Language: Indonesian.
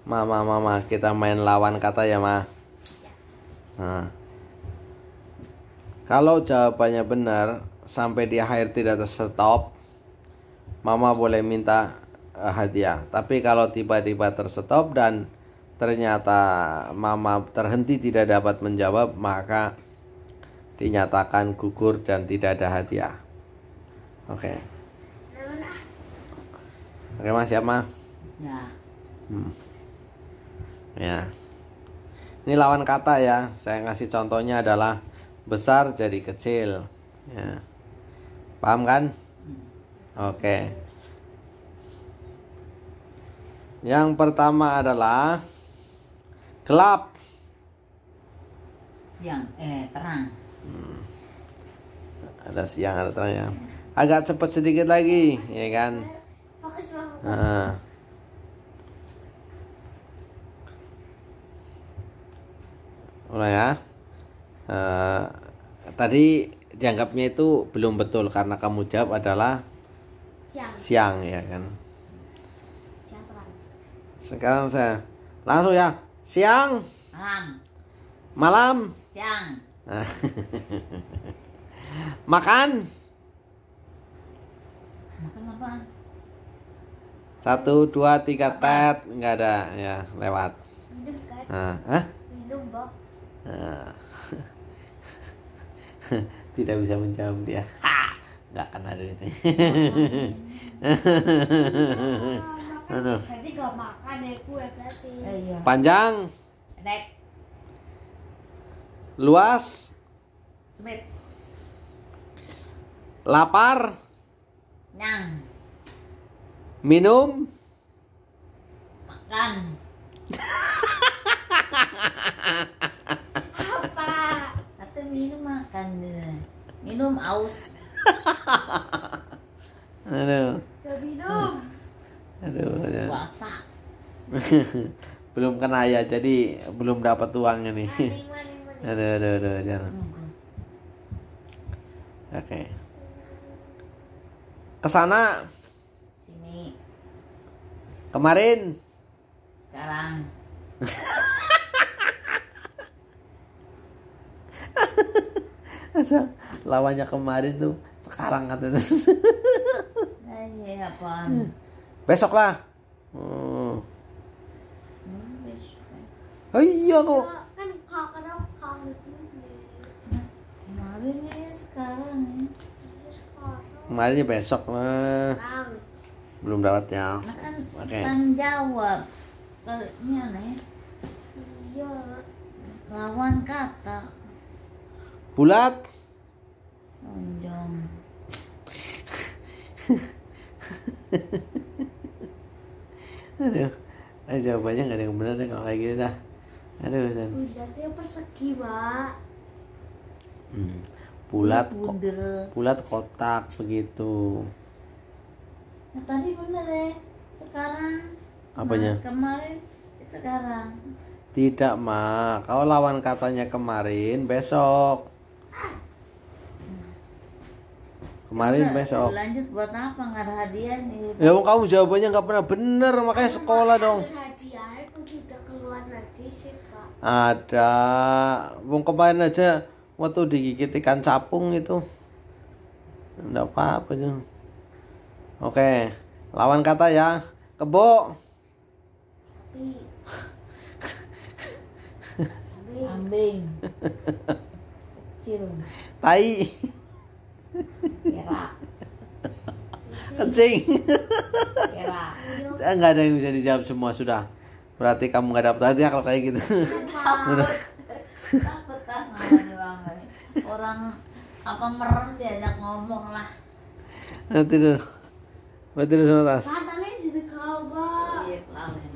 Mama, kita main lawan kata ya, Ma. Nah, kalau jawabannya benar sampai di akhir tidak terstop, Mama boleh minta hadiah. Tapi kalau tiba-tiba terstop dan ternyata Mama terhenti tidak dapat menjawab, maka dinyatakan gugur dan tidak ada hadiah. Oke. Oke, Mas, siap, Ma? Ya. Ya. Ini lawan kata ya. Saya ngasih contohnya adalah besar jadi kecil. Ya. Paham kan? Oke. Yang pertama adalah gelap. Siang, terang. Ada siang, ada terang ya. Agak cepat sedikit lagi, ya kan? Nah. Ulang ya. Tadi dianggapnya itu belum betul karena kamu jawab adalah siang ya kan. Sekarang saya langsung ya. Siang, malam, Siang, makan. makan apaan? 1, 2, 3 tet. Nggak ada ya, lewat. Minum kan? Hah? Minum, Bob. Tidak bisa menjawab dia. Nggak kena duitnya. Aduh. Berarti gak makan ya kue berarti. Iya. Panjang, Pendek, luas, sempit, lapar, nyang, minum, makan, Apa? atau minum makan deh. Minum aus. aduh, Gak minum. aduh, ya. Puasa. Belum kena ya, jadi belum dapat uangnya nih. Maning. Aduh, jangan. Oke. Kesana, Sini, kemarin, sekarang. masa lawannya kemarin tuh sekarang katanya. Iya, apaan? Besok lah. Oh Besok. iya kok. Kan kamu itu. Kemarin ya, sekarang ya. Kemarinnya besok mah. Sekarang. Belum dapat ya. Nah kan Oke. kan jawab. Kalau ini aneh. Iya. Lawan kata. Bulat, Lonjong. aduh, jawabannya nggak ada yang benar deh kalau kayak gini dah. Aduh, San. Bulatnya persegi, Pak. Bulat, Bundel. bulat kotak begitu. Nah, tadi bener ya. Sekarang. Apanya? Nah, kemarin, sekarang. Tidak, Ma. Kau lawan katanya kemarin, besok. Kemarin Udah, besok. Lanjut buat apa? Nggak ada hadiah nih. Ya, kamu jawabannya nggak pernah bener, makanya sekolah dong. Ada hadiah, aku tidak keluar nanti sih, Pak. Ada. Wong kemarin aja waktu digigit ikan capung itu. Enggak apa-apa aja. Oke, lawan kata ya. Kebo, Kambing. Kecil. tai, Kira. kencing. Kira. Enggak ada yang bisa dijawab semua sudah. Berarti kamu nggak dapat hadiah kalau kayak gitu. Udah. Takut banget. Orang apa merem diajak ngomong lah. Tidur. Tidur sama tas. Katanya situ kau, Pak. Iya, lalin.